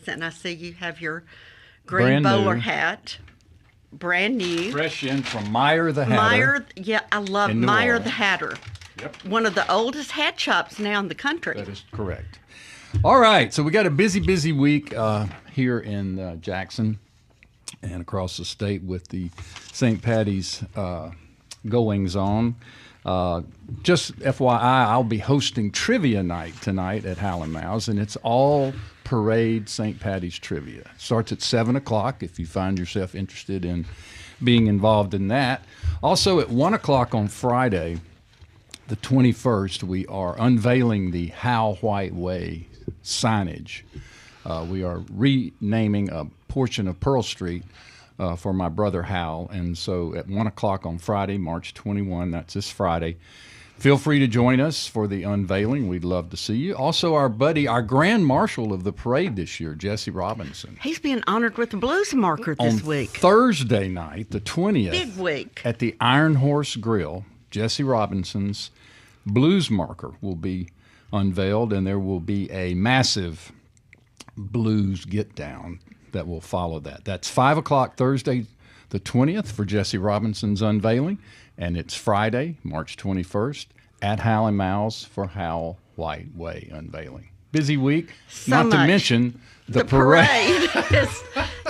And I see you have your green Brand bowler new. hat, brand new. Fresh in from Meyer the Hatter. Meyer, yeah, I love in New Meyer the Orleans. Hatter. Yep. One of the oldest hat shops now in the country. That is correct. All right, so we got a busy week here in Jackson and across the state with the St. Patty's goings on. Just FYI, I'll be hosting trivia night tonight at Howlin' Mouse, and it's all parade St. Patty's trivia. Starts at 7 o'clock if you find yourself interested in being involved in that. Also at 1 o'clock on Friday, the 21st, we are unveiling the How White Way signage. We are renaming a portion of Pearl Street for my brother Hal. And so at 1 o'clock on Friday, March 21, that's this Friday, feel free to join us for the unveiling. We'd love to see you. Also, our buddy, our grand marshal of the parade this year, Jesse Robinson. He's being honored with the Blues Marker this On week. Thursday night, the 20th, Big week. at the Iron Horse Grill, Jesse Robinson's Blues Marker will be unveiled, and there will be a massive blues get-down that will follow that. That's 5 o'clock Thursday the 20th for Jesse Robinson's unveiling, and it's Friday, March 21st, at Howlin' Mouse for How White Way unveiling. Busy week, So not to much. mention the parade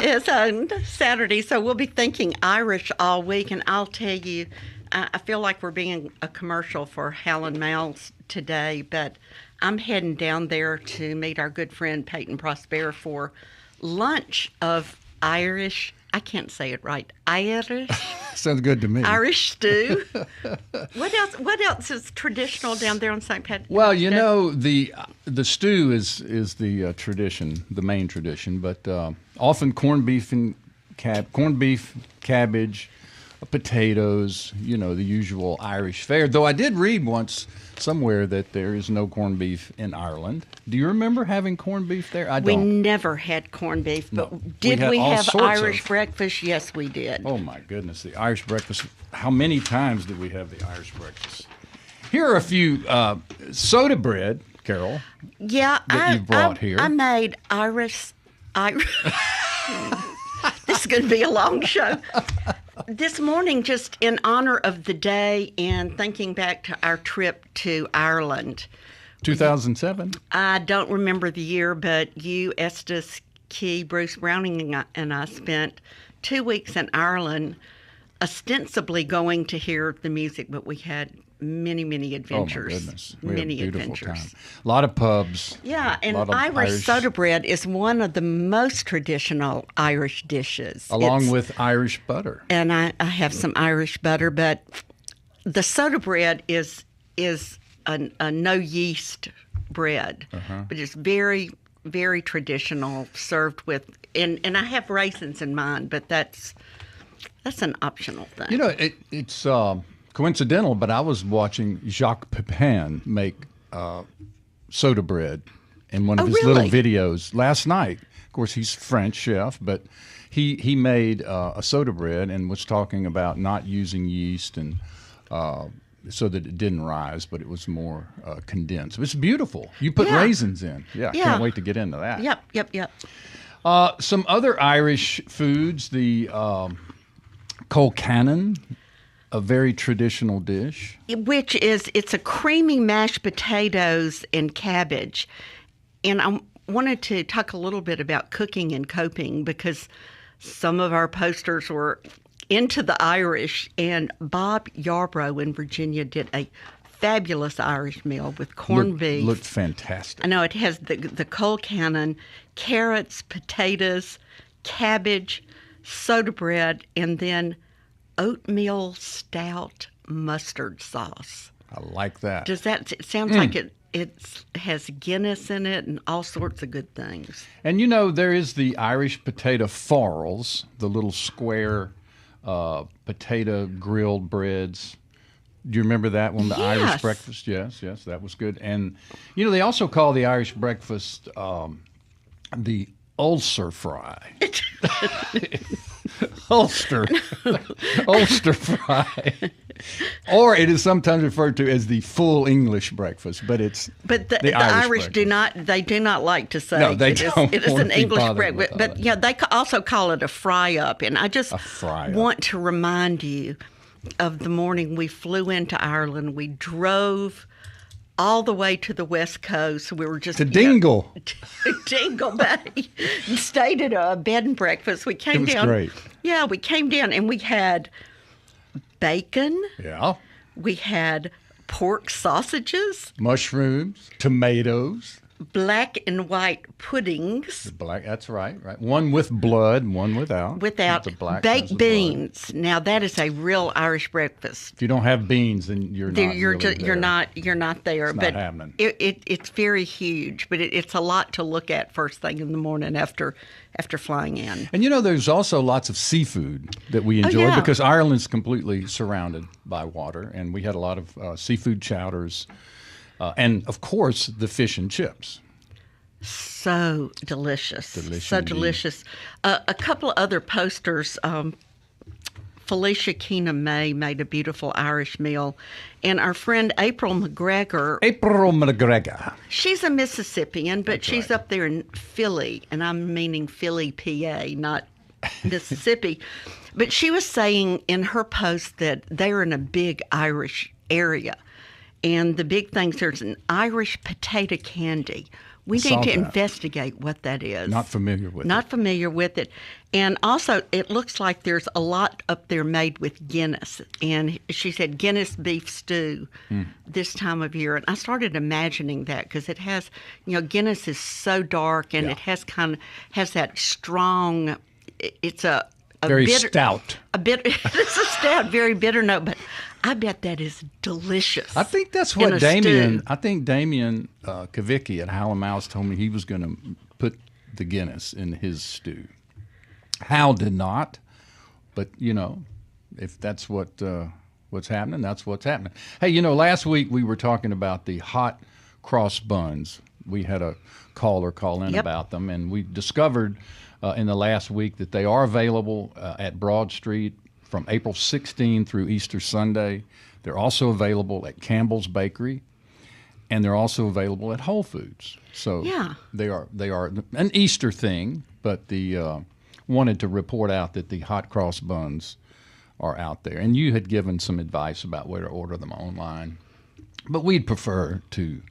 is on Saturday, so we'll be thinking Irish all week. And I'll tell you, I feel like we're being a commercial for Howlin' Mouse today, but I'm heading down there to meet our good friend Peyton Prosper for lunch of Irish. I can't say it right. Irish. Sounds good to me. Irish stew. What else? What else is traditional down there on St. Patrick's Day? Well, you know, the stew is the tradition, the main tradition, but often corned beef, cabbage, potatoes, you know, the usual Irish fare. Though I did read once somewhere that there is no corned beef in Ireland. Do you remember having corned beef there? I We don't. never had corned beef, but No. did We had we all have sorts Irish of- breakfast? Yes, we did. Oh my goodness, the Irish breakfast. How many times did we have the Irish breakfast? Here are a few soda bread, Carol. Yeah, that you brought here. I made Irish. This is going to be a long show. This morning, just in honor of the day and thinking back to our trip to Ireland. 2007. I don't remember the year, but you, Estes Key, Bruce Browning, and I spent 2 weeks in Ireland, ostensibly going to hear the music, but we had many adventures. Oh my goodness, we had a Many beautiful adventures. time. A lot of pubs. Yeah, and lot of Irish soda bread is one of the most traditional Irish dishes. along It's- with Irish butter. and I have some Irish butter, but the soda bread is a no yeast bread, but it's very traditional, served with and I have raisins in mine, but that's an optional thing. You know, it's coincidental, but I was watching Jacques Pepin make soda bread in one of Oh, his really? little videos last night. Of course, he's French chef, but he made a soda bread and was talking about not using yeast and so that it didn't rise, but it was more condensed. It's beautiful. You put Yeah. raisins in. Yeah, I Yeah. can't wait to get into that. Yep. Some other Irish foods, the colcannon, a very traditional dish. Which is, it's a creamy mashed potatoes and cabbage. And I wanted to talk a little bit about cooking and coping because some of our posters were into the Irish, and Bob Yarbrough in Virginia did a fabulous Irish meal with corned beef. Looked fantastic. I know it has the colcannon, carrots, potatoes, cabbage, soda bread, and then oatmeal stout mustard sauce. I like that. Does that? It sounds like it has Guinness in it and all sorts of good things. And you know, there is the Irish potato farls, the little square potato grilled breads. Do you remember that one, the Irish Yes. breakfast? Yes, that was good. And, you know, they also call the Irish breakfast the ulcer fry. Ulster. Ulster fry. Or it is sometimes referred to as the full English breakfast, but it's the Irish do not like to say no, they it don't. It is an English breakfast, but yeah, they also call it a fry up. And I just want to remind you of the morning we flew into Ireland. We drove all the way to the West Coast. We were just to Dingle, Dingle Bay, and stayed at a bed and breakfast. We came down. Great. Yeah, we came down and we had bacon. Yeah. We had pork sausages, mushrooms, tomatoes, black and white puddings. That's right. One with blood, one without. Baked beans. Now that is a real Irish breakfast. If you don't have beans, then you're not. You're not there. It's but not happening. It's very huge, but it's a lot to look at first thing in the morning after flying in. And there's also lots of seafood that we enjoy because Ireland's completely surrounded by water, and we had a lot of seafood chowders. And, of course, the fish and chips. So delicious. So indeed. delicious. A couple of other posters. Felicia Keena May made a beautiful Irish meal. And our friend April McGregor. She's a Mississippian, but she's up there in Philly. And I'm meaning Philly, PA, not Mississippi. But she was saying in her post that they're in a big Irish area. And the big things, there's an Irish potato candy. We need to investigate what that is. Not familiar with it. And also, it looks like there's a lot up there made with Guinness. And she said Guinness beef stew this time of year. And I started imagining that because it has, Guinness is so dark and it has that strong, it's a very bitter, stout. It's a stout, very bitter note, but I bet that is delicious. I think that's what Damien Kavicki at Hal & Mouse told me he was going to put the Guinness in his stew. Hal did not, but if that's what's happening, that's what's happening. Hey, last week we were talking about the hot cross buns. We had a caller call in about them, and we discovered in the last week that they are available at Broad Street from April 16 through Easter Sunday. They're also available at Campbell's Bakery, and they're also available at Whole Foods. So they are an Easter thing, but the wanted to report out that the hot cross buns are out there. And you had given some advice about where to order them online, but we'd prefer to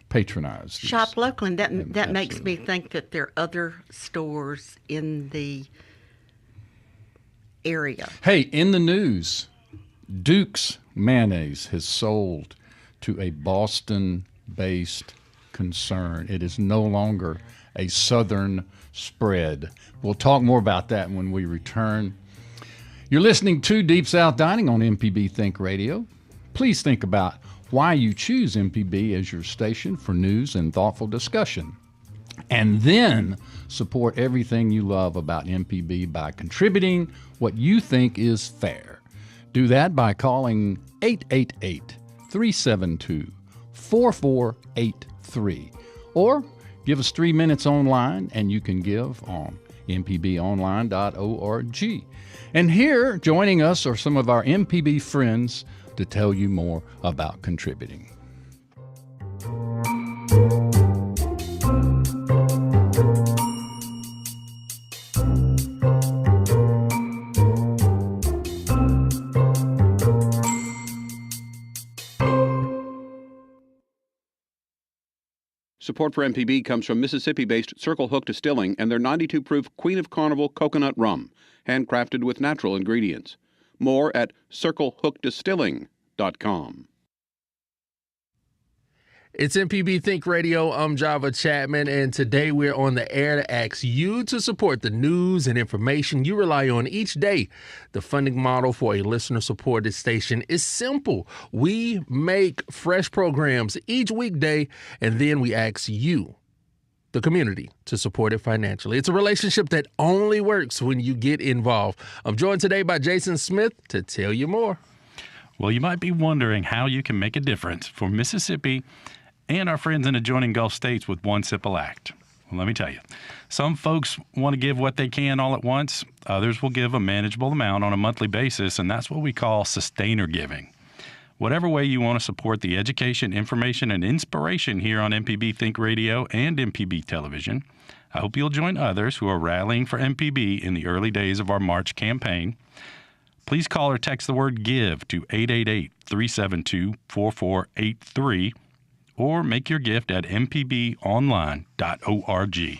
patronize these. Shop locally. That makes me think that there are other stores in the area. Hey, in the news, Duke's Mayonnaise has sold to a Boston-based concern. It is no longer a Southern spread. We'll talk more about that when we return. You're listening to Deep South Dining on MPB Think Radio. Please think about why you choose MPB as your station for news and thoughtful discussion. And then support everything you love about MPB by contributing what you think is fair. Do that by calling 888-372-4483. Or give us 3 minutes online, and you can give on mpbonline.org. And here, joining us are some of our MPB friends to tell you more about contributing. Support for MPB comes from Mississippi-based Circle Hook Distilling and their 92-proof Queen of Carnival coconut rum, handcrafted with natural ingredients. More at circlehookdistilling.com. It's MPB Think Radio. I'm Java Chapman, and today we're on the air to ask you to support the news and information you rely on each day. The funding model for a listener-supported station is simple. We make fresh programs each weekday, and then we ask you, the community, to support it financially. It's a relationship that only works when you get involved. I'm joined today by Jason Smith to tell you more. Well, you might be wondering how you can make a difference for Mississippi and our friends in adjoining Gulf states with one simple act. Well, let me tell you. Some folks want to give what they can all at once. Others will give a manageable amount on a monthly basis, and that's what we call sustainer giving. Whatever way you want to support the education, information, and inspiration here on MPB Think Radio and MPB Television, I hope you'll join others who are rallying for MPB in the early days of our March campaign. Please call or text the word GIVE to 888-372-4483 or make your gift at mpbonline.org.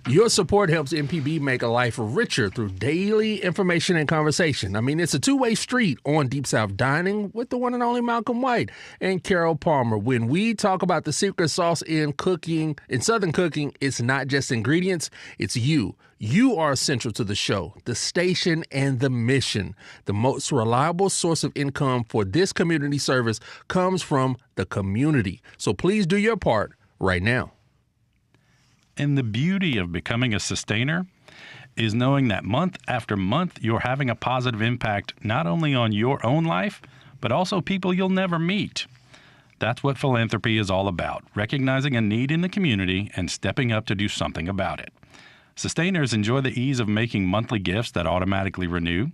Your support helps MPB make a life richer through daily information and conversation. I mean, it's a two-way street on Deep South Dining with the one and only Malcolm White and Carol Palmer. When we talk about the secret sauce in cooking, in Southern cooking, it's not just ingredients, it's you. You are essential to the show, the station, and the mission. The most reliable source of income for this community service comes from the community. So please do your part right now. And the beauty of becoming a sustainer is knowing that month after month you're having a positive impact not only on your own life, but also people you'll never meet. That's what philanthropy is all about, recognizing a need in the community and stepping up to do something about it. Sustainers enjoy the ease of making monthly gifts that automatically renew.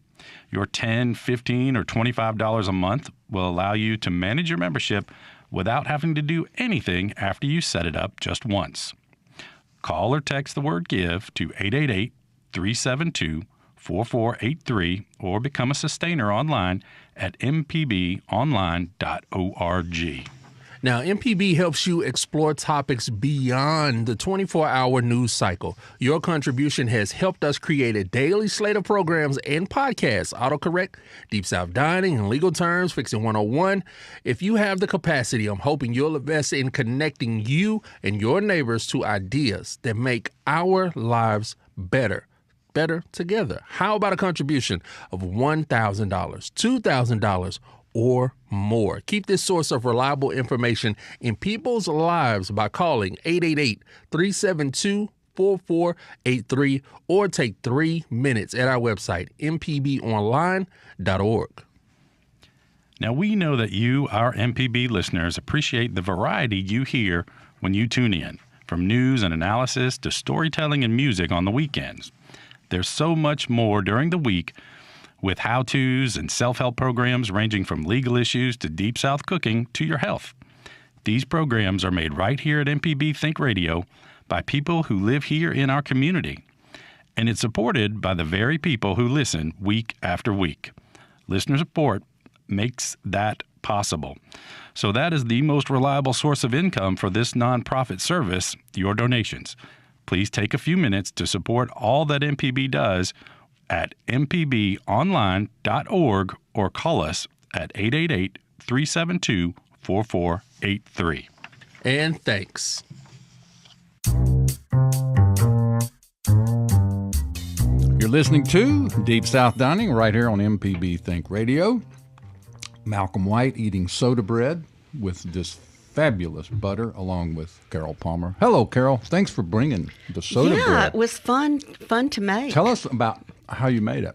Your $10, $15, or $25 a month will allow you to manage your membership without having to do anything after you set it up just once. Call or text the word GIVE to 888-372-4483 or become a sustainer online at mpbonline.org. Now, MPB helps you explore topics beyond the 24-hour news cycle. Your contribution has helped us create a daily slate of programs and podcasts, AutoCorrect, Deep South Dining, and Legal Terms, Fixing 101. If you have the capacity, I'm hoping you'll invest in connecting you and your neighbors to ideas that make our lives better together. How about a contribution of $1,000, $2,000, or more? Keep this source of reliable information in people's lives by calling 888-372-4483 or take 3 minutes at our website, mpbonline.org. Now, we know that you, our MPB listeners, appreciate the variety you hear when you tune in, from news and analysis to storytelling and music on the weekends. There's so much more during the week, with how-tos and self-help programs ranging from legal issues to Deep South cooking to your health. These programs are made right here at MPB Think Radio by people who live here in our community, and it's supported by the very people who listen week after week. Listener support makes that possible. So that is the most reliable source of income for this nonprofit service, your donations. Please take a few minutes to support all that MPB does at mpbonline.org or call us at 888-372-4483. And thanks. You're listening to Deep South Dining right here on MPB Think Radio. Malcolm White eating soda bread with this fabulous butter along with Carol Palmer. Hello, Carol. Thanks for bringing the soda bread. Yeah, it was fun to make. Tell us about how you made it.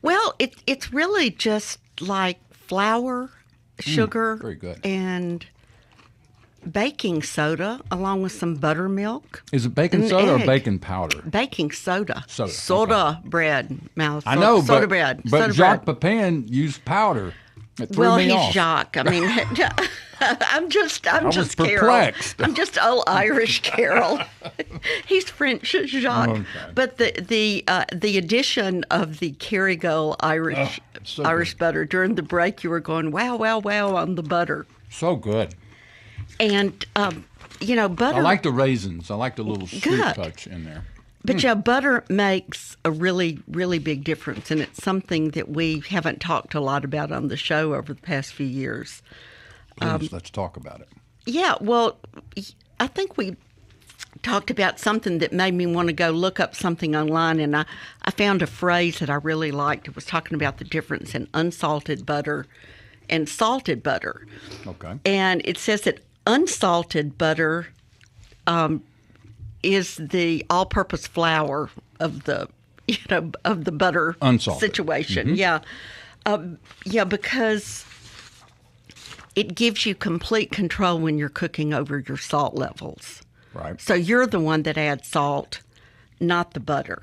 Well, it's really just like flour, sugar, very good. and baking soda along with some buttermilk. Is it baking and soda egg. or baking powder? Baking soda. Soda, bread, Mal. I know, soda but, bread. but soda Jacques bread. Pepin used powder. It threw Well, me he's off. Jacques. I mean, I'm just was Carol. perplexed. I'm just old Irish Carol. He's French Jacques. Okay. But the addition of the Kerrygold Irish so Irish good. butter during the break, you were going wow, wow, wow on the butter, So good. and butter. I like the raisins. I like the little sweet Good. touch in there. But yeah, butter makes a really, really big difference, and it's something that we haven't talked a lot about on the show over the past few years. Please, let's talk about it. Yeah, well, I think we talked about something that made me want to go look up something online, and I found a phrase that I really liked. It was talking about the difference in unsalted butter and salted butter. Okay. And it says that unsalted butter is the all-purpose flour of the butter Unsalted. situation. Yeah, because it gives you complete control when you're cooking over your salt levels. Right. So you're the one that adds salt, not the butter,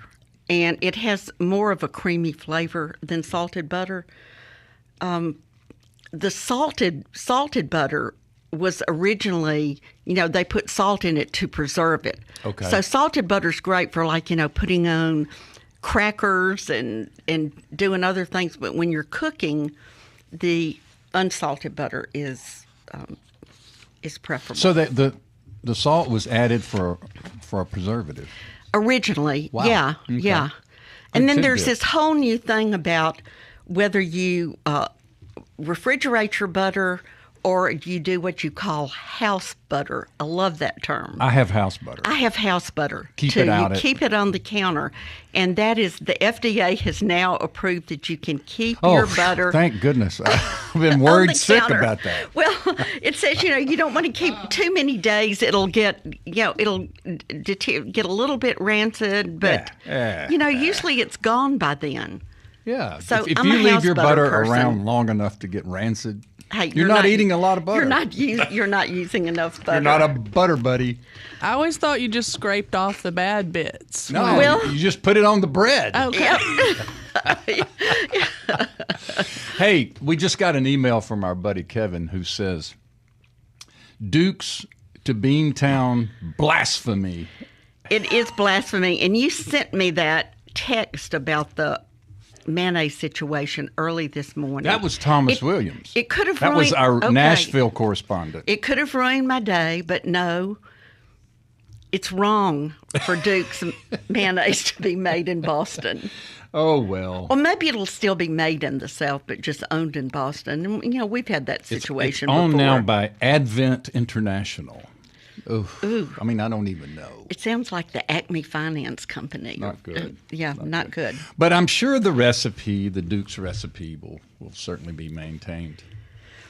and it has more of a creamy flavor than salted butter. the salted butter was originally, they put salt in it to preserve it. Okay. So salted butter's great for putting on crackers and doing other things. But when you're cooking, the unsalted butter is preferable. So that the salt was added for a preservative. Originally, Wow. yeah, Okay. yeah. And then there's tidbit. this whole new thing about whether you refrigerate your butter or you do what you call house butter. I love that term. I have house butter. I have house butter Keep too. it out You at- keep it on the counter, and that is the FDA has now approved that you can keep Oh, your butter. thank goodness. I've been on worried the sick counter. about that. Well, it says you don't want to keep too many days. It'll get it'll get a little bit rancid, but Yeah. usually it's gone by then. Yeah. So if I'm you a leave house your butter butter person. around long enough to get rancid, Hey, you're not eating a lot of butter. You're not using enough butter. You're not a butter buddy. I always thought you just scraped off the bad bits. No, Well- you just put it on the bread. Okay. Hey, we just got an email from our buddy Kevin who says, Dukes to Beantown blasphemy. It is blasphemy, and you sent me that text about the mayonnaise situation early this morning. That was Thomas Williams. It could have That was ruined- our okay. Nashville correspondent. It could have ruined my day, but no, it's wrong for Duke's mayonnaise to be made in Boston. Oh, well. Or maybe it'll still be made in the South, but just owned in Boston. And, we've had that situation It's owned before. now by Advent International. Ooh. I mean, I don't even know. It sounds like the Acme Finance Company. Not good. Yeah, not good. But I'm sure the recipe, the Duke's recipe, will certainly be maintained.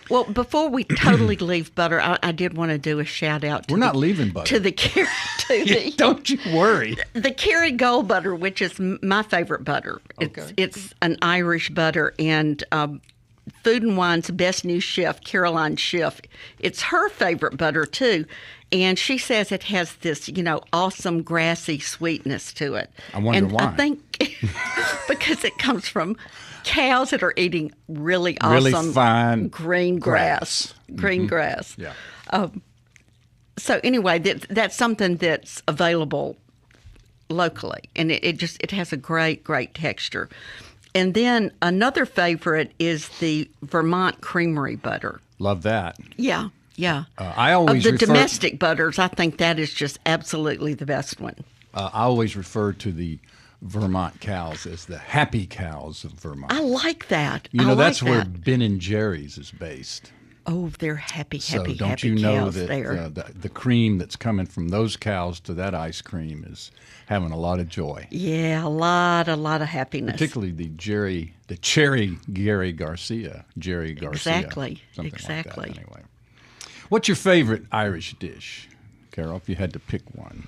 Well, before we totally leave butter, I did want to do a shout out. We're not leaving butter. to the Kerry, Don't you worry. the Kerry Gold butter, which is my favorite butter. Okay. It's an Irish butter, and Food and Wine's best new chef, Caroline Schiff, it's her favorite butter too, and she says it has this, awesome grassy sweetness to it. I wonder why. I think because it comes from cows that are eating really Really awesome fine green grass. Green grass. Yeah. So anyway, that's something that's available locally, and it has a great texture. And then another favorite is the Vermont Creamery butter. Love that. Yeah. I always of the refer- domestic butters, I think that is just absolutely the best one. I always refer to the Vermont cows as the happy cows of Vermont. I like that. That's where that. Ben and Jerry's is based. Oh, they're happy So don't happy you know cows that there. the cream that's coming from those cows to that ice cream is having a lot of joy. Yeah, a lot of happiness. Particularly the cherry Jerry Garcia. Exactly. Something Exactly. like that, anyway. What's your favorite Irish dish, Carol, if you had to pick one?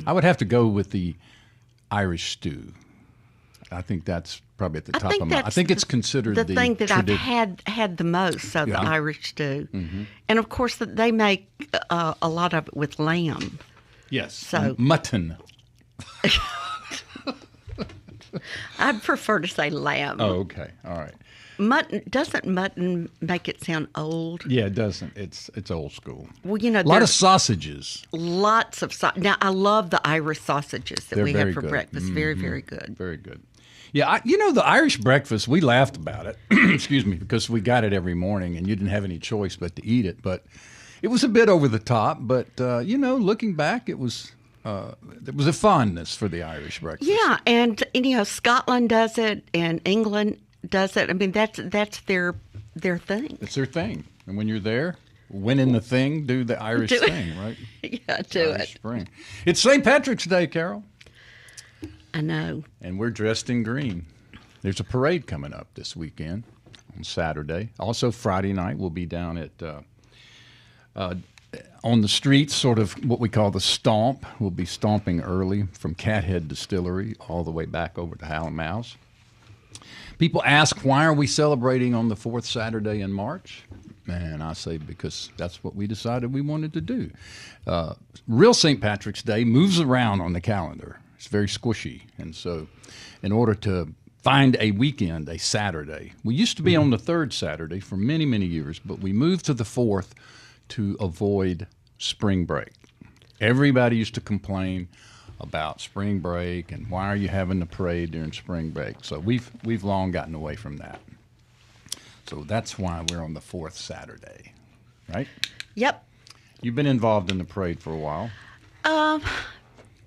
I would have to go with the Irish stew. I think that's probably at the top of my. I think it's considered the thing that I've tradi- had the most. So the Yeah. Irish stew, and of course they make a lot of it with lamb. Yes. So- mutton. I'd prefer to say lamb. Oh, okay. All right. Mutton doesn't mutton make it sound old? Yeah, it doesn't. It's old school. Well, A lot of there's sausages. lots of Now I love the Irish sausages that They're we very have for good. breakfast. Very, very good. Very good. Yeah, the Irish breakfast, we laughed about it, excuse me, because we got it every morning and you didn't have any choice but to eat it. But it was a bit over the top. But, looking back, there was a fondness for the Irish breakfast. Yeah, and Scotland does it, and England does it. I mean, that's their thing. It's their thing. And when you're there, winning the thing, do the Irish Do it. thing, right? Yeah, do Irish it. Spring. It's St. Patrick's Day, Carol. I know. And we're dressed in green. There's a parade coming up this weekend on Saturday. Also, Friday night, we'll be down at on the streets, sort of what we call the stomp. We'll be stomping early from Cathead Distillery all the way back over to Howell Mouse. People ask, why are we celebrating on the fourth Saturday in March? And I say, because that's what we decided we wanted to do. Real St. Patrick's Day moves around on the calendar. It's very squishy. And so in order to find a weekend, a Saturday. We used to be on the third Saturday for many, many years, but we moved to the fourth to avoid spring break. Everybody used to complain about spring break and why are you having the parade during spring break. So we've long gotten away from that. So that's why we're on the fourth Saturday, right? Yep. You've been involved in the parade for a while.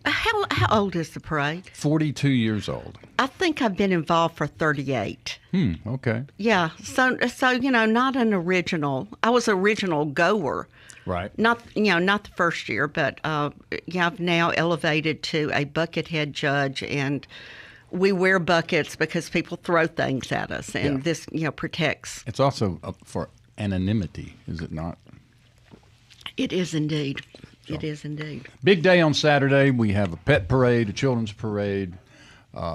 How old is the parade? 42 years old. I think I've been involved for 38. Okay. Yeah. So not an original. I was original goer. Right. Not the first year, but I've now elevated to a buckethead judge, and we wear buckets because people throw things at us, and this protects. It's also for anonymity, is it not? It is indeed. It is indeed. Big day on Saturday. We have a pet parade, a children's parade.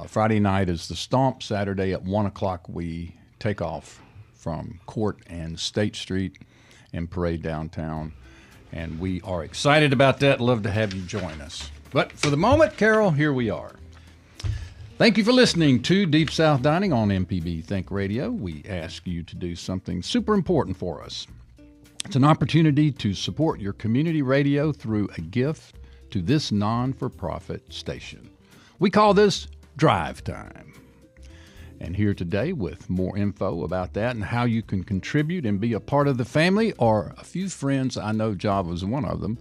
Friday night is the Stomp. Saturday at 1 o'clock we take off from Court and State Street and parade downtown. And we are excited about that. Love to have you join us. But for the moment, Carol, here we are. Thank you for listening to Deep South Dining on MPB Think Radio. We ask you to do something super important for us. It's an opportunity to support your community radio through a gift to this non-for-profit station. We call this Drive Time. And here today with more info about that and how you can contribute and be a part of the family are a few friends. I know Java's one of them,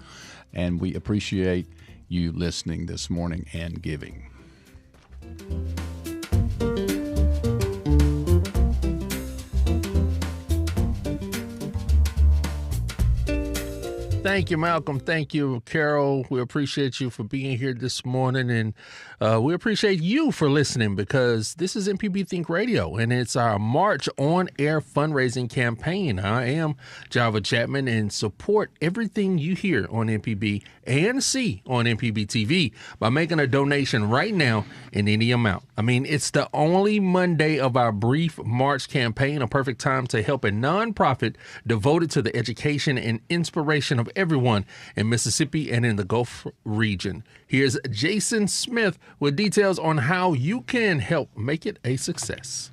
and we appreciate you listening this morning and giving. Thank you, Malcolm. Thank you, Carol. We appreciate you for being here this morning, and we appreciate you for listening because this is MPB Think Radio, and it's our March on-air fundraising campaign. I am Java Chapman, and support everything you hear on MPB and see on MPB TV by making a donation right now in any amount. I mean, it's the only Monday of our brief March campaign, a perfect time to help a nonprofit devoted to the education and inspiration of everyone in Mississippi and in the Gulf region. Here's Jason Smith with details on how you can help make it a success.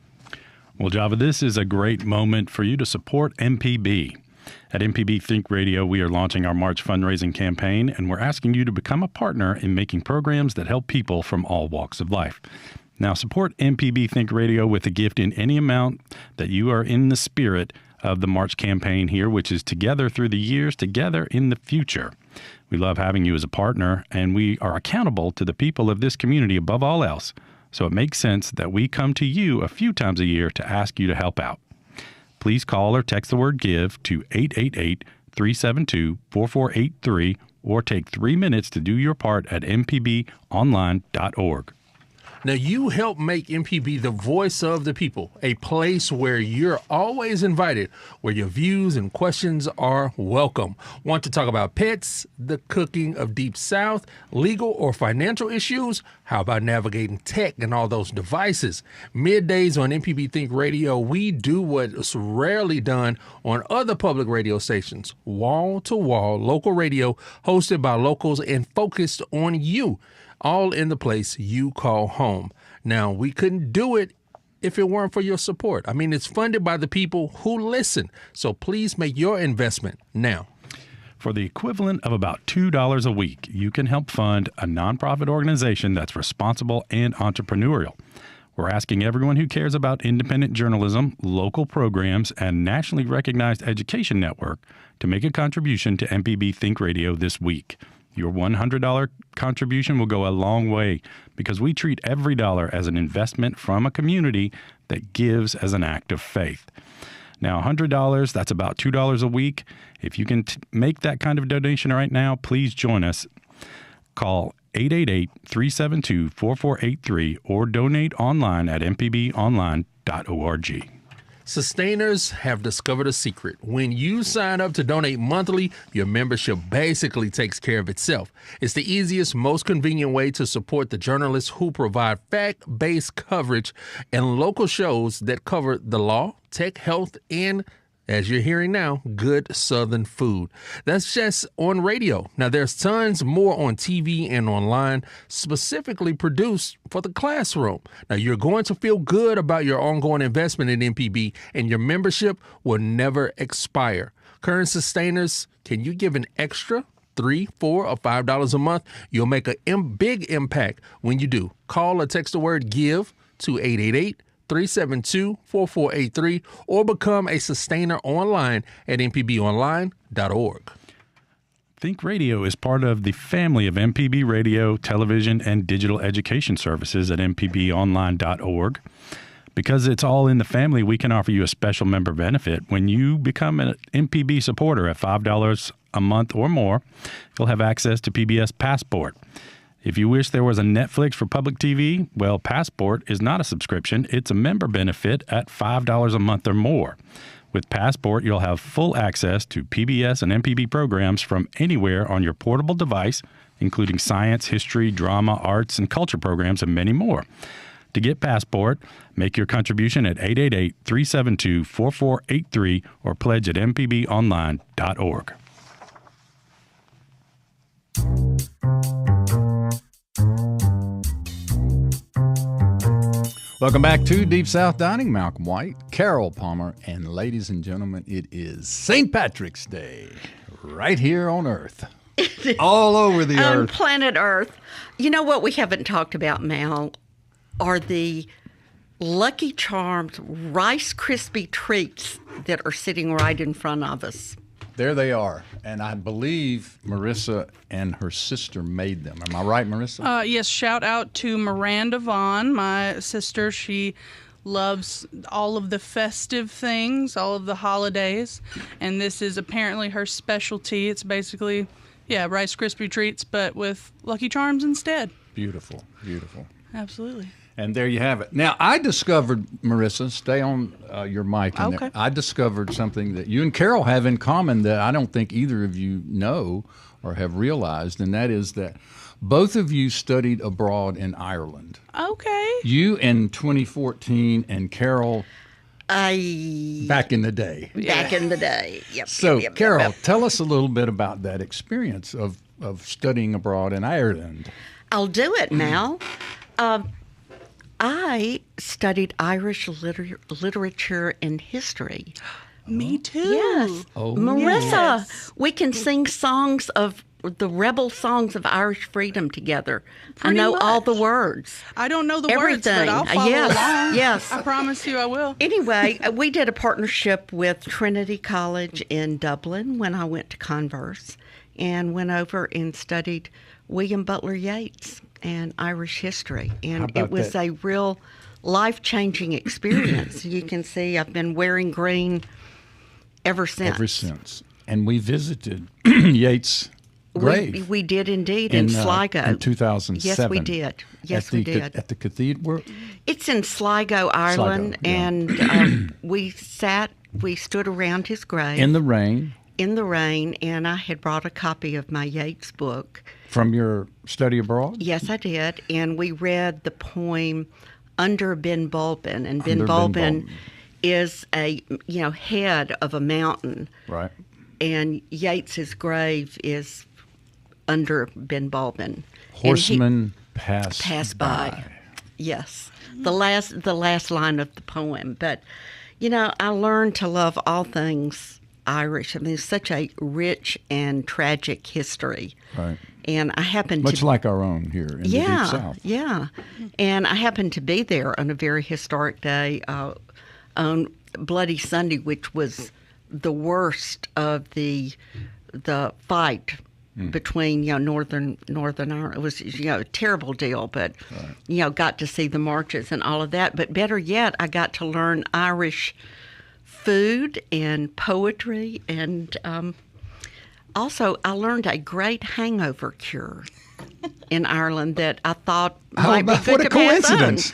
Well, Java, this is a great moment for you to support MPB. At MPB Think Radio, we are launching our March fundraising campaign, and we're asking you to become a partner in making programs that help people from all walks of life. Now, support MPB Think Radio with a gift in any amount that you are in the spirit of the March campaign here, which is together through the years, together in the future. We love having you as a partner, and we are accountable to the people of this community above all else. So it makes sense that we come to you a few times a year to ask you to help out. Please call or text the word GIVE to 888-372-4483 or take 3 minutes to do your part at mpbonline.org. Now, you help make MPB the voice of the people, a place where you're always invited, where your views and questions are welcome. Want to talk about pets, the cooking of Deep South, legal or financial issues? How about navigating tech and all those devices? Middays on MPB Think Radio, we do what's rarely done on other public radio stations. Wall-to-wall local radio hosted by locals and focused on you. All in the place you call home. Now, we couldn't do it if it weren't for your support. I mean, it's funded by the people who listen. So please make your investment now. For the equivalent of about $2 a week, you can help fund a nonprofit organization that's responsible and entrepreneurial. We're asking everyone who cares about independent journalism, local programs, and nationally recognized education network to make a contribution to MPB Think Radio this week. Your $100 contribution will go a long way because we treat every dollar as an investment from a community that gives as an act of faith. Now, $100, that's about $2 a week. If you can make that kind of donation right now, please join us. Call 888-372-4483 or donate online at mpbonline.org. Sustainers have discovered a secret. When you sign up to donate monthly, your membership basically takes care of itself. It's the easiest, most convenient way to support the journalists who provide fact-based coverage and local shows that cover the law, tech, health, and as you're hearing now, good Southern food. That's just on radio. Now, there's tons more on TV and online, specifically produced for the classroom. Now, you're going to feel good about your ongoing investment in MPB, and your membership will never expire. Current sustainers, can you give an extra $3, $4, or $5 a month? You'll make a big impact when you do. Call or text the word GIVE to 888-372-4483 or become a sustainer online at mpbonline.org. Think Radio is part of the family of MPB radio, television, and digital education services at mpbonline.org. Because it's all in the family, we can offer you a special member benefit. When you become an MPB supporter at $5 a month or more, you'll have access to PBS Passport. If you wish there was a Netflix for public TV, well, Passport is not a subscription. It's a member benefit at $5 a month or more. With Passport, you'll have full access to PBS and MPB programs from anywhere on your portable device, including science, history, drama, arts, and culture programs, and many more. To get Passport, make your contribution at 888-372-4483 or pledge at mpbonline.org. Welcome back to Deep South Dining. Malcolm White, Carol Palmer, and ladies and gentlemen, it is St. Patrick's Day right here on Earth. All over the On Earth. planet Earth. You know what we haven't talked about, Mal, are the Lucky Charms Rice Krispie treats that are sitting right in front of us. There they are. And I believe Marissa and her sister made them. Am I right, Marissa? Yes, shout out to Miranda Vaughn, my sister. She loves all of the festive things, all of the holidays, and this is apparently her specialty. It's basically, Rice Krispie treats, but with Lucky Charms instead. Beautiful, beautiful. Absolutely. And there you have it. Now, I discovered, Marissa, stay on your mic. In there. Okay. I discovered something that you and Carol have in common that I don't think either of you know or have realized, and that is that both of you studied abroad in Ireland. Okay. You in 2014 and Carol back in the day. Back in the day. Yep. So, yep. Carol, tell us a little bit about that experience of studying abroad in Ireland. I'll do it, Mal. I studied Irish literature and history. Me too. Yes. Oh. Marissa, Yes. we can sing songs of the rebel songs of Irish freedom together. Pretty I know all much. the words. I don't know the Everything. words, but I'll follow Yes, along. yes. I promise you I will. Anyway, we did a partnership with Trinity College in Dublin when I went to Converse and went over and studied William Butler Yeats and Irish history. How And about it was that? a real life-changing experience. You can see I've been wearing green ever since. Ever since. And we visited Yeats' grave. We did indeed in Sligo. In 2007. Yes, we did. Yes, we did. At the cathedral. It's in Sligo, Ireland, yeah. and we stood around his grave In the rain. and I had brought a copy of my Yeats book. From your study abroad? Yes, I did, and we read the poem Under Ben Bulben, and Ben Under Ben Bulben Bulben. is a head of a mountain, Right. and Yeats's grave is under Ben Bulben. And he- Horsemen pass by. Yes, the last line of the poem. But I learned to love all things Irish. I mean, it's such a rich and tragic history. Right. And I happened Much to like our own here in the Deep South. yeah, and I happened to be there on a very historic day on Bloody Sunday, which was the worst of the fight between Northern Ireland. It was a terrible deal, but got to see the marches and all of that. But better yet, I got to learn Irish food and poetry, and also I learned a great hangover cure in Ireland that I thought might be good What a to pass on. coincidence.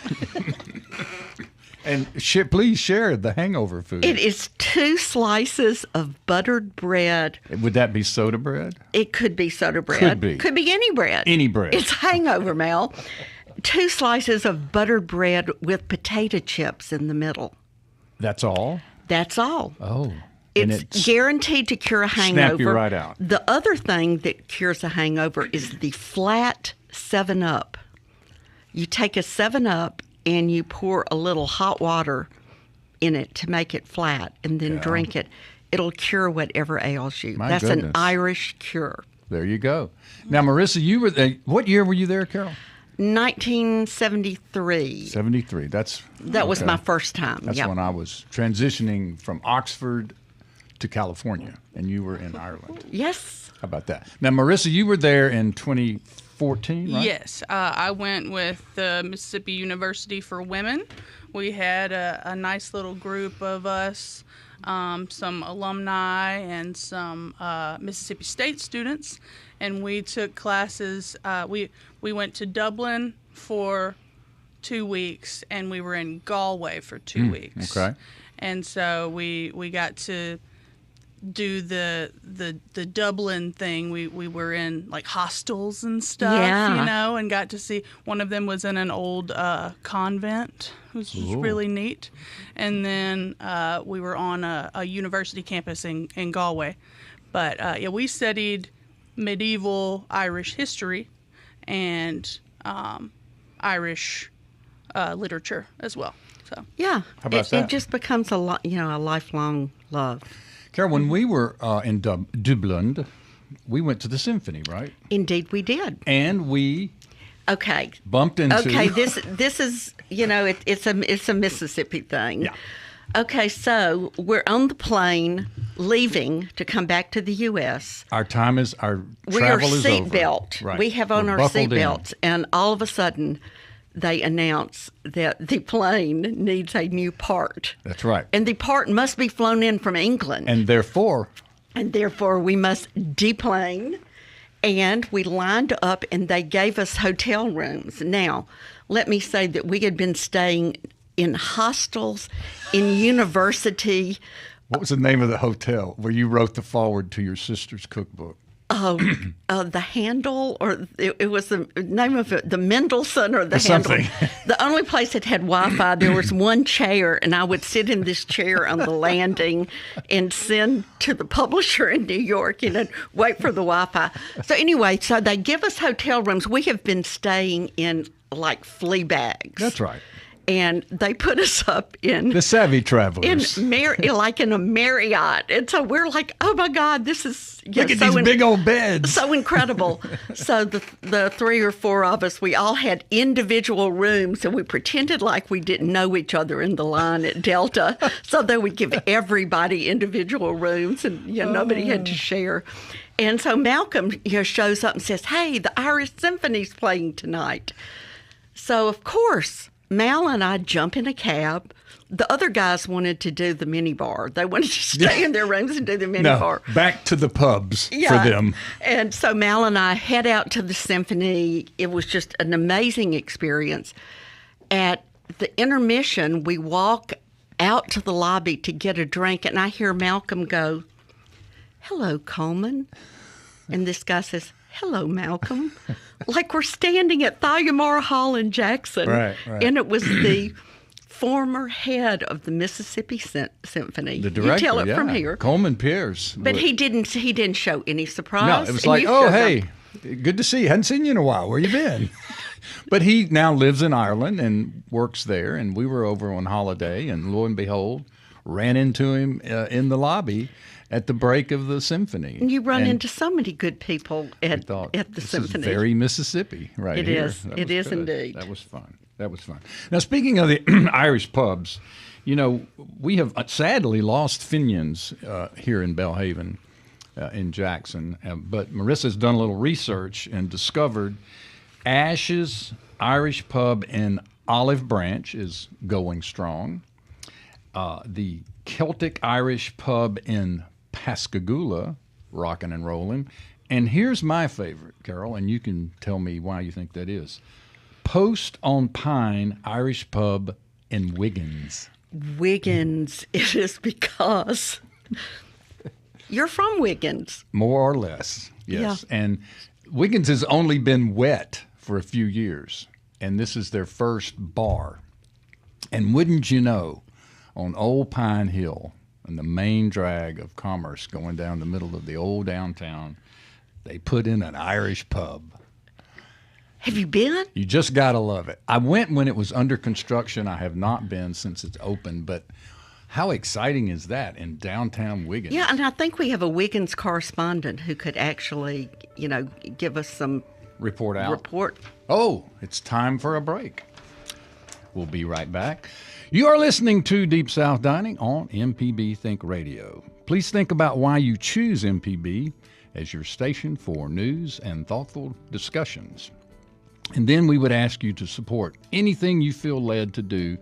And please share the hangover food. It is 2 slices of buttered bread. Would that be soda bread? It could be soda bread. Could be. Could be any bread. Any bread. It's hangover, Mel. 2 slices of buttered bread with potato chips in the middle. That's all? That's all. Oh. It's guaranteed to cure a hangover. Snap you right out. The other thing that cures a hangover is the flat 7-Up. You take a 7-Up and you pour a little hot water in it to make it flat and then drink it. It'll cure whatever ails you. My That's goodness. an Irish cure. There you go. Now, Marissa, you were what year were you there, Carol? 1973. 73. That was my first time. That's when I was transitioning from Oxford to California, and you were in Ireland. Yes. How about that? Now, Marissa, you were there in 2014, right? Yes, I went with the Mississippi University for Women. We had a nice little group of us, some alumni and some Mississippi State students, and we took classes. We went to Dublin for 2 weeks, and we were in Galway for 2 weeks. Okay. And so we got to do the Dublin thing. We were in like hostels and stuff, and got to see. One of them was in an old convent, which was really neat. And then we were on a university campus in Galway. But we studied medieval Irish history and Irish literature as well. So yeah, how about that? It just becomes a lifelong love. Carol, when we were in Dublin, we went to the symphony, right? Indeed, we did. And we bumped into. Okay, this is it's a Mississippi thing. Yeah. Okay, so we're on the plane leaving to come back to the U.S. Our travel is over. Seatbelt. Right. We have on We're our buckled in. seatbelts, and all of a sudden, they announce that the plane needs a new part. That's right. And the part must be flown in from England. And therefore we must deplane. And we lined up, and they gave us hotel rooms. Now, let me say that we had been staying in hostels, in university. What was the name of the hotel where you wrote the foreword to your sister's cookbook? The Handle, or it was the name of it, the Mendelssohn or the Handle. Something. The only place that had Wi-Fi, there was one chair, and I would sit in this chair on the landing and send to the publisher in New York, wait for the Wi-Fi. So anyway, so they give us hotel rooms. We have been staying in like flea bags. That's right. And they put us up in the savvy travelers like in a Marriott, and so we're like, oh my God, this is look at these big old beds, so incredible. So the 3 or 4 of us, we all had individual rooms, and we pretended like we didn't know each other in the line at Delta, so they would give everybody individual rooms, and nobody had to share. And so Malcolm shows up and says, "Hey, the Irish Symphony's playing tonight." So of course, Mal and I jump in a cab. The other guys wanted to do the minibar. They wanted to stay in their rooms and do the minibar. No, back to the pubs for them. And so Mal and I head out to the symphony. It was just an amazing experience. At the intermission, we walk out to the lobby to get a drink, and I hear Malcolm go, "Hello, Coleman." And this guy says, "Hello, Malcolm." Like we're standing at Thalliamar Hall in Jackson. Right. And it was the former head of the Mississippi Symphony. The director, you tell it from here. Coleman Pierce. But he didn't show any surprise. No, it was like, oh, hey, good to see you. Hadn't seen you in a while. Where you been? But he now lives in Ireland and works there. And we were over on holiday, and lo and behold, ran into him in the lobby at the break of the symphony. And you run into so many good people at the this symphony. Is very Mississippi right it here. Is. It is indeed. That was fun. Now, speaking of the Irish pubs, we have sadly lost Finian's here in Belhaven, in Jackson. But Marissa's done a little research and discovered Ash's Irish Pub in Olive Branch is going strong. The Celtic Irish Pub in Pascagoula, rocking and rolling. And here's my favorite, Carol, and you can tell me why you think that is. Post on Pine Irish Pub in Wiggins. Wiggins, it is because you're from Wiggins. More or less, yes. Yeah. And Wiggins has only been wet for a few years, and this is their first bar. And wouldn't you know, on Old Pine Hill, and the main drag of commerce going down the middle of the old downtown, they put in an Irish pub. Have you been? You just got to love it. I went when it was under construction. I have not been since it's open, but how exciting is that in downtown Wiggins? Yeah, and I think we have a Wiggins correspondent who could actually, give us some Report out. report. Oh, it's time for a break. We'll be right back. You are listening to Deep South Dining on MPB Think Radio. Please think about why you choose MPB as your station for news and thoughtful discussions. And then we would ask you to support anything you feel led to do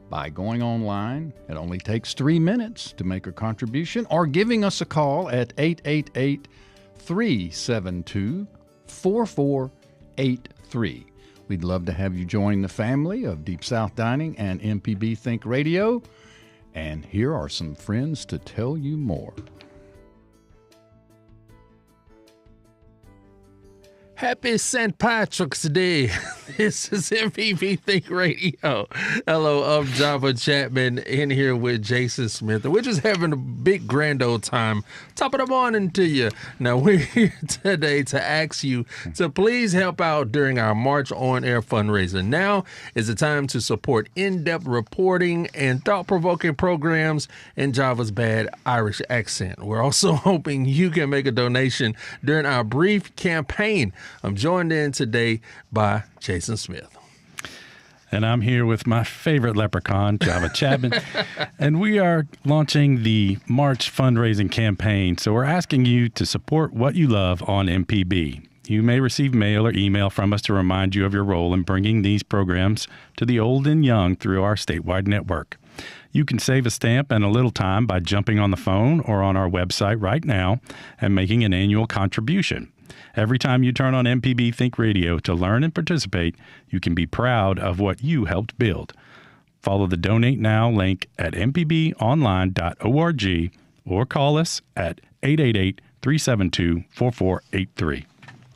by going online. It only takes 3 minutes to make a contribution, or giving us a call at 888-372-4483. We'd love to have you join the family of Deep South Dining and MPB Think Radio. And here are some friends to tell you more. Happy St. Patrick's Day. This is MPB Think Radio. Hello, I'm Java Chapman in here with Jason Smith. We're just having a big grand old time. Top of the morning to you. Now, we're here today to ask you to please help out during our March On Air fundraiser. Now is the time to support in-depth reporting and thought-provoking programs in Java's bad Irish accent. We're also hoping you can make a donation during our brief campaign. I'm joined in today by Jason Smith. And I'm here with my favorite leprechaun, Java Chapman. And we are launching the March fundraising campaign. So we're asking you to support what you love on MPB. You may receive mail or email from us to remind you of your role in bringing these programs to the old and young through our statewide network. You can save a stamp and a little time by jumping on the phone or on our website right now and making an annual contribution. Every time you turn on MPB Think Radio to learn and participate, you can be proud of what you helped build. Follow the Donate Now link at mpbonline.org or call us at 888-372-4483.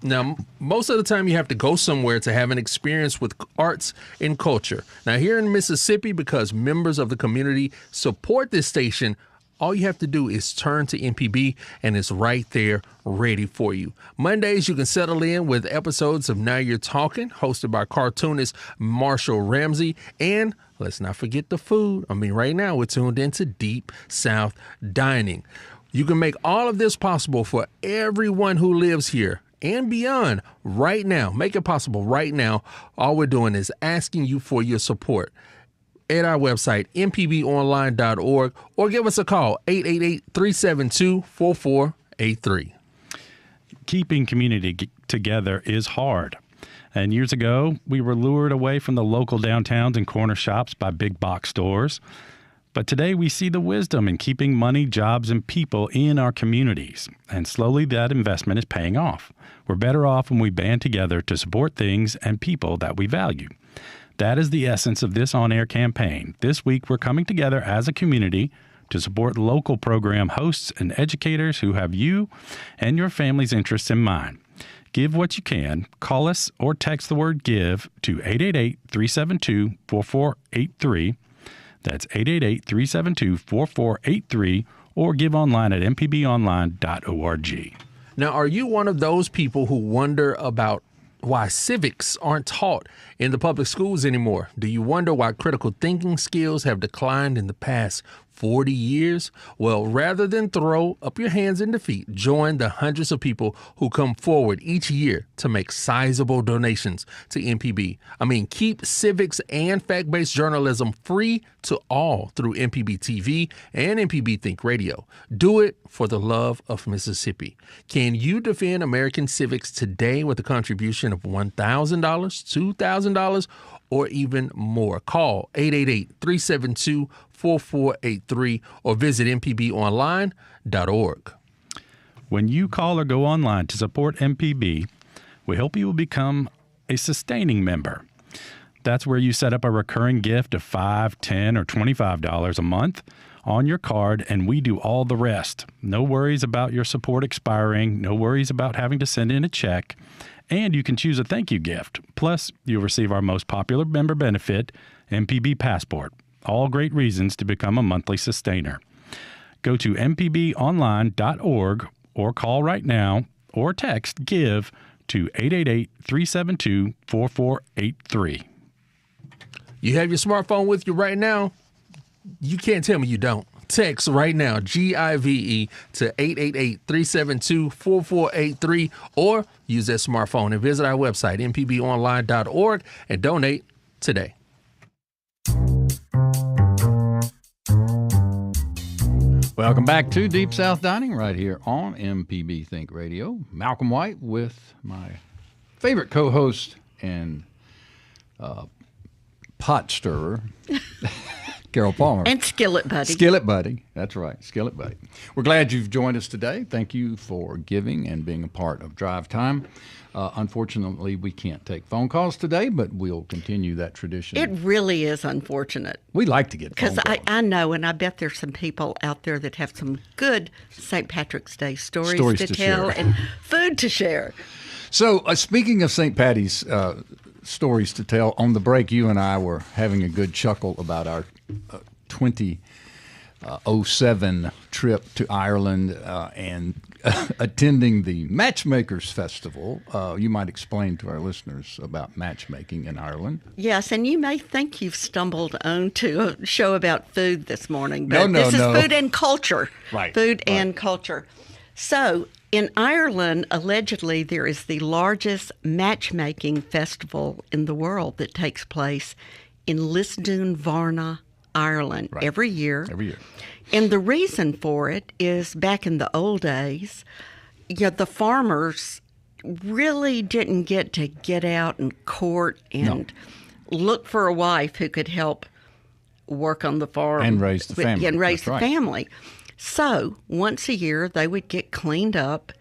Now, most of the time you have to go somewhere to have an experience with arts and culture. Now, here in Mississippi, because members of the community support this station, all you have to do is turn to MPB, and it's right there ready for you. Mondays, you can settle in with episodes of Now You're Talking, hosted by cartoonist Marshall Ramsey. And let's not forget the food. Right now, we're tuned into Deep South Dining. You can make all of this possible for everyone who lives here and beyond right now. Make it possible right now. All we're doing is asking you for your support at our website, mpbonline.org, or give us a call, 888-372-4483. Keeping community together is hard. And years ago, we were lured away from the local downtowns and corner shops by big box stores. But today we see the wisdom in keeping money, jobs, and people in our communities. And slowly that investment is paying off. We're better off when we band together to support things and people that we value. That is the essence of this on-air campaign. This week, we're coming together as a community to support local program hosts and educators who have you and your family's interests in mind. Give what you can. Call us or text the word GIVE to 888-372-4483. That's 888-372-4483, or give online at mpbonline.org. Now, are you one of those people who wonder about why civics aren't taught in the public schools anymore? Do you wonder why critical thinking skills have declined in the past 40 years? Well, rather than throw up your hands in defeat, join the hundreds of people who come forward each year to make sizable donations to MPB. Keep civics and fact-based journalism free to all through MPB TV and MPB Think Radio. Do it for the love of Mississippi. Can you defend American civics today with a contribution of $1,000, $2,000, or even more? Call 888-372-4483 or visit mpbonline.org. When you call or go online to support MPB, we hope you will become a sustaining member. That's where you set up a recurring gift of $5, $10, or $25 a month on your card, and we do all the rest. No worries about your support expiring, no worries about having to send in a check, and you can choose a thank you gift. Plus, you'll receive our most popular member benefit, MPB Passport. All great reasons to become a monthly sustainer. Go to mpbonline.org or call right now or text GIVE to 888-372-4483. You have your smartphone with you right now? You can't tell me you don't. Text right now, GIVE, to 888-372-4483, or use that smartphone and visit our website, mpbonline.org, and donate today. Welcome back to Deep South Dining right here on MPB Think Radio. Malcolm White with my favorite co-host and pot stirrer, Carol Palmer. And Skillet Buddy. Skillet Buddy. That's right, Skillet Buddy. We're glad you've joined us today. Thank you for giving and being a part of Drive Time. Unfortunately, we can't take phone calls today, but we'll continue that tradition. It really is unfortunate. We like to get phone Because calls. I know, and I bet there's some people out there that have some good St. Patrick's Day stories to tell share. and food to share. So, speaking of St. Patty's stories to tell, on the break, you and I were having a good chuckle about our 2007 trip to Ireland and attending the Matchmakers Festival. You might explain to our listeners about matchmaking in Ireland. Yes, and you may think you've stumbled onto a show about food this morning, but No, this no. is food and culture. Right, Food right. and culture. So, in Ireland, allegedly, there is the largest matchmaking festival in the world that takes place in Lisdoon Varna, Ireland, Right. every year. Every year. And the reason for it is back in the old days, the farmers really didn't get to get out and court and look for a wife who could help work on the farm. And raise the family. And raise That's the right. family. So once a year, they would get cleaned up,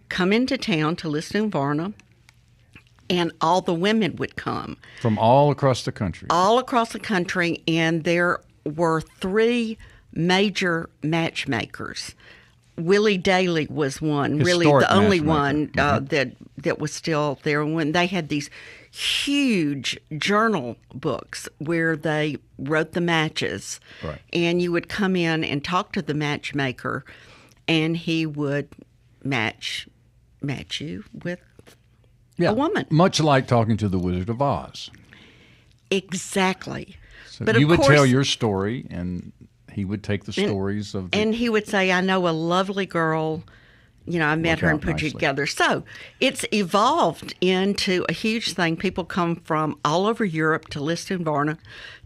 come into town to Lisdoon Varna, and all the women would come. From all across the country. All across the country, and there were 3 major matchmakers. Willie Daly was one, really Historic the only matchmaker. one that was still there. When they had these huge journal books where they wrote the matches, Right. and you would come in and talk to the matchmaker, and he would match you with a woman. Much like talking to the Wizard of Oz. Exactly. So But of you would course, tell your story, and he would take the stories of the... and he would say, I know a lovely girl, I met Work her and out put you nicely. together. So it's evolved into a huge thing. People come from all over Europe to Lisdoon Varna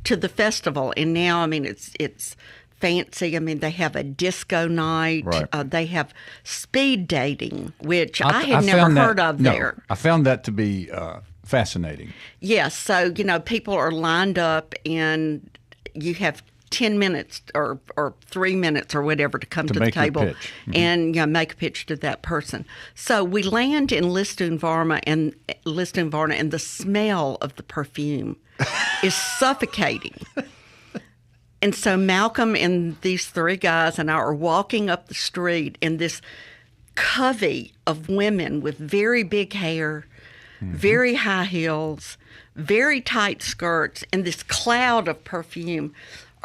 to the festival. And now, it's fancy. They have a disco night. Right. They have speed dating, which I had never found heard that- of no, there. I found that to be fascinating. Yes. So, people are lined up and you have 10 minutes or 3 minutes or whatever to come to the make your table pitch. Mm-hmm. and make a pitch to that person. So we land in Lisdoon Varna and the smell of the perfume is suffocating. And so Malcolm and these 3 guys and I are walking up the street in this covey of women with very big hair, very high heels, very tight skirts, and this cloud of perfume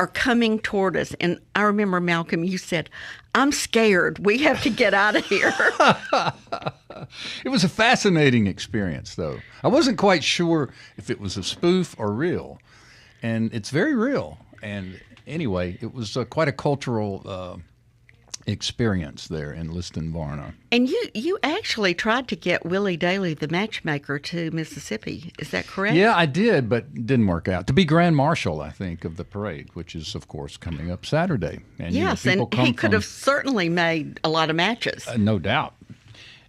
are coming toward us. And I remember, Malcolm, you said, I'm scared. We have to get out of here. It was a fascinating experience, though. I wasn't quite sure if it was a spoof or real, and it's very real. And anyway, it was quite a cultural experience there in Lisdoon Varna. And you actually tried to get Willie Daly, the matchmaker, to Mississippi. Is that correct? Yeah, I did, but it didn't work out. To be Grand Marshal, I think, of the parade, which is, of course, coming up Saturday. And, Yes, people and come he could from- have certainly made a lot of matches. No doubt.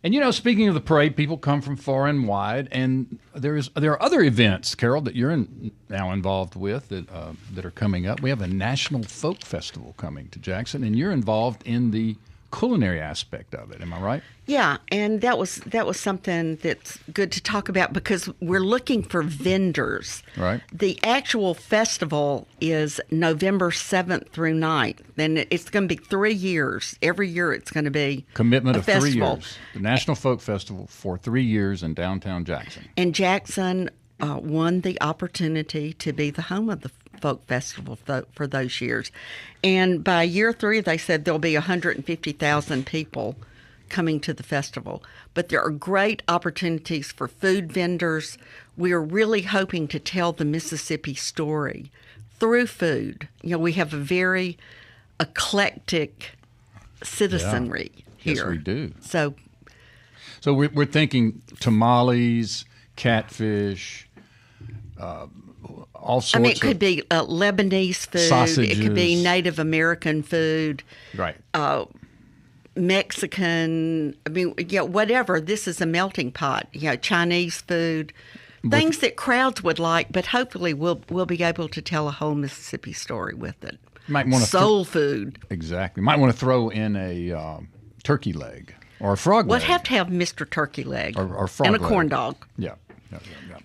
And, speaking of the parade, people come from far and wide, and there are other events, Carol, that you're now involved with that are coming up. We have a National Folk Festival coming to Jackson, and you're involved in the culinary aspect of it. Am I right? Yeah, and that was something that's good to talk about because we're looking for vendors. Right. The actual festival is November 7th through 9th. Then it's going to be 3 years. Every year it's going to be Commitment a of festival. 3 years. The National Folk Festival for 3 years in downtown Jackson. And Jackson won the opportunity to be the home of the folk festival for those years. And by year 3, they said there'll be 150,000 people coming to the festival. But there are great opportunities for food vendors. We are really hoping to tell the Mississippi story through food. We have a very eclectic citizenry here. Yes, we do. So we're thinking tamales, catfish, all sorts it could be Lebanese food. sausages. It could be Native American food. Right. Mexican. Whatever. This is a melting pot. Chinese food. Things that crowds would like, but hopefully we'll be able to tell a whole Mississippi story with it. Might want to soul food. Exactly. Might want to throw in a turkey leg or a frog leg. We'll have to have Mr. Turkey Leg or frog and a leg. corn dog. Yeah.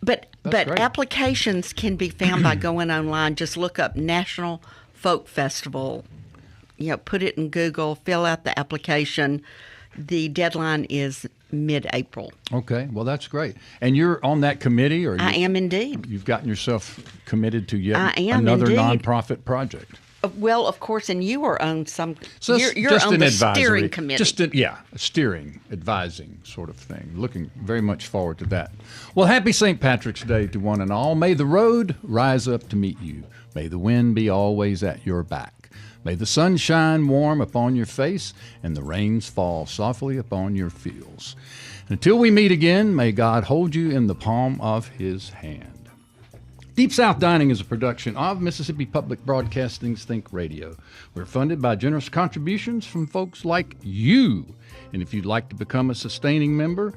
But great. applications can be found by going online. Just look up National Folk Festival. Put it in Google. Fill out the application. The deadline is mid-April. Okay, well, that's great. And you're on that committee? Or I am indeed. You've gotten yourself committed to yet I am another indeed. nonprofit project. Well, of course, and you are on some. So you're just on an the advisory, steering committee. a steering, advising sort of thing. Looking very much forward to that. Well, happy St. Patrick's Day to one and all. May the road rise up to meet you. May the wind be always at your back. May the sun shine warm upon your face and the rains fall softly upon your fields. Until we meet again, may God hold you in the palm of his hand. Deep South Dining is a production of Mississippi Public Broadcasting's Think Radio. We're funded by generous contributions from folks like you. And if you'd like to become a sustaining member,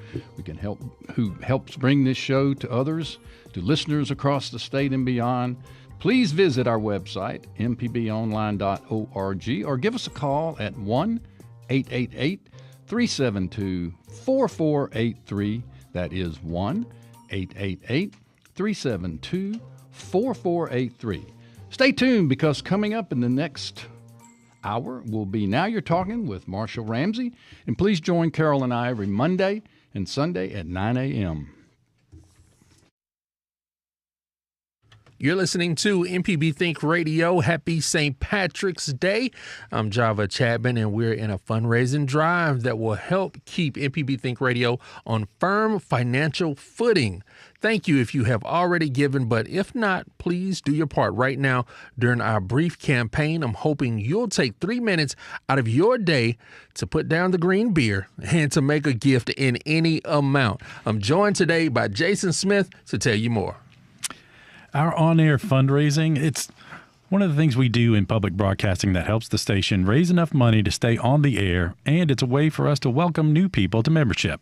who helps bring this show to others, to listeners across the state and beyond, please visit our website, mpbonline.org, or give us a call at 1-888-372-4483. That is 1-888-372-4483. Stay tuned, because coming up in the next hour will be Now You're Talking with Marshall Ramsey. And please join Carol and I every Monday and Sunday at 9 a.m. You're listening to MPB Think Radio. Happy St. Patrick's Day. I'm Java Chapman, and we're in a fundraising drive that will help keep MPB Think Radio on firm financial footing. Thank you if you have already given, but if not, please do your part right now during our brief campaign. I'm hoping you'll take 3 minutes out of your day to put down the green beer and to make a gift in any amount. I'm joined today by Jason Smith to tell you more. Our on-air fundraising, it's one of the things we do in public broadcasting that helps the station raise enough money to stay on the air, and it's a way for us to welcome new people to membership.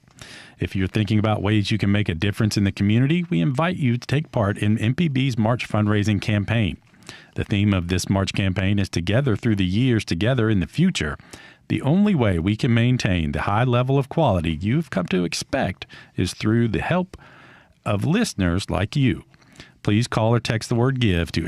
If you're thinking about ways you can make a difference in the community, we invite you to take part in MPB's March fundraising campaign. The theme of this March campaign is Together Through the Years, Together in the Future. The only way we can maintain the high level of quality you've come to expect is through the help of listeners like you. Please call or text the word GIVE to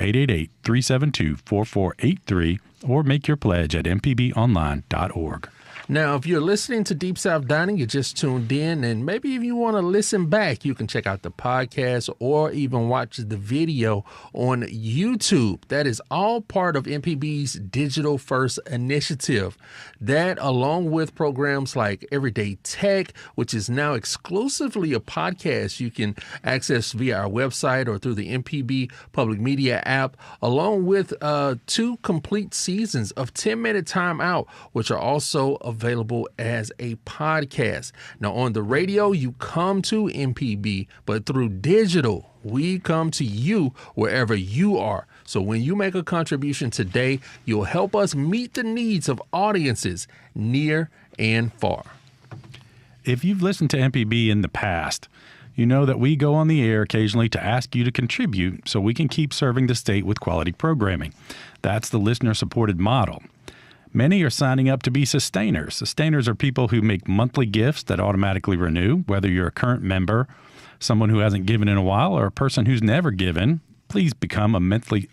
888-372-4483 or make your pledge at mpbonline.org. Now, if you're listening to Deep South Dining, you just tuned in, and maybe if you want to listen back, you can check out the podcast or even watch the video on YouTube. That is all part of MPB's Digital First initiative. That, along with programs like Everyday Tech, which is now exclusively a podcast you can access via our website or through the MPB Public Media app, along with 2 complete seasons of 10-Minute Time Out, which are also available as a podcast. Now, on the radio, you come to MPB, but through digital, we come to you wherever you are. So when you make a contribution today, you'll help us meet the needs of audiences near and far. If you've listened to MPB in the past, you know that we go on the air occasionally to ask you to contribute so we can keep serving the state with quality programming. That's the listener-supported model. Many are signing up to be sustainers. Sustainers are people who make monthly gifts that automatically renew. Whether you're a current member, someone who hasn't given in a while, or a person who's never given, please become a monthly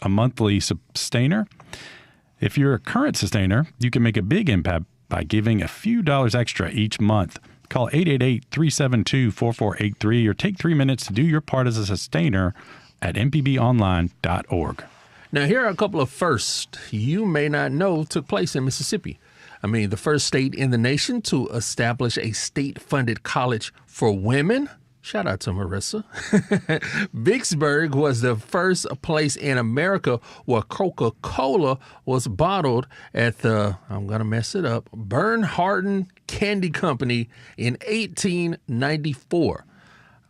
sustainer. If you're a current sustainer, you can make a big impact by giving a few dollars extra each month. Call 888-372-4483 or take 3 minutes to do your part as a sustainer at mpbonline.org. Now, here are a couple of firsts you may not know took place in Mississippi. I mean, the first state in the nation to establish a state-funded college for women. Shout out to Marissa. Vicksburg was the first place in America where Coca-Cola was bottled at the, I'm going to mess it up, Bernharden Candy Company in 1894.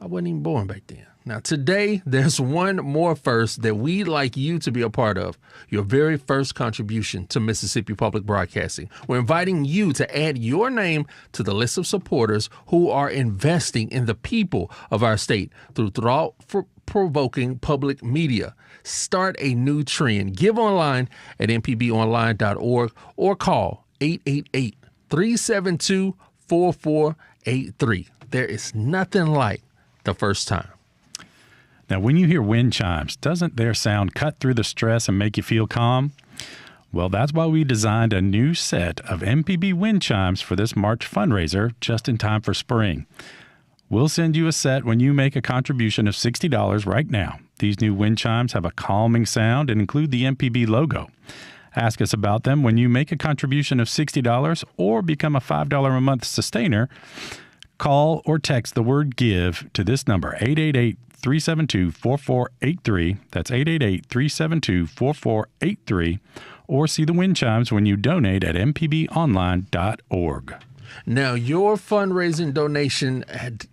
I wasn't even born back then. Now, today, there's one more first that we'd like you to be a part of, your very first contribution to Mississippi Public Broadcasting. We're inviting you to add your name to the list of supporters who are investing in the people of our state through thought-provoking public media. Start a new trend. Give online at mpbonline.org or call 888-372-4483. There is nothing like the first time. Now, when you hear wind chimes, doesn't their sound cut through the stress and make you feel calm? Well, that's why we designed a new set of MPB wind chimes for this March fundraiser just in time for spring. We'll send you a set when you make a contribution of $60 right now. These new wind chimes have a calming sound and include the MPB logo. Ask us about them when you make a contribution of $60 or become a $5 a month sustainer. Call or text the word GIVE to this number, 888-372-4483. That's 888-372-4483. Or see the wind chimes when you donate at mpbonline.org. Now, your fundraising donation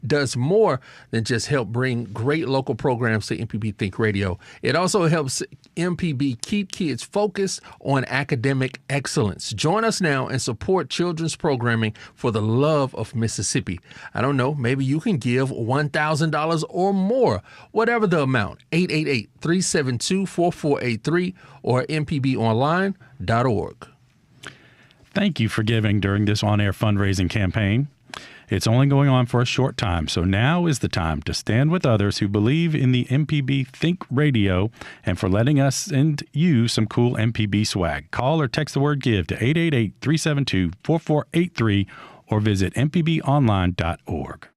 does more than just help bring great local programs to MPB Think Radio. It also helps MPB keep kids focused on academic excellence. Join us now and support children's programming for the love of Mississippi. I don't know, maybe you can give $1,000 or more, whatever the amount, 888-372-4483 or mpbonline.org. Thank you for giving during this on-air fundraising campaign. It's only going on for a short time, so now is the time to stand with others who believe in the MPB Think Radio and for letting us send you some cool MPB swag. Call or text the word GIVE to 888-372-4483 or visit mpbonline.org.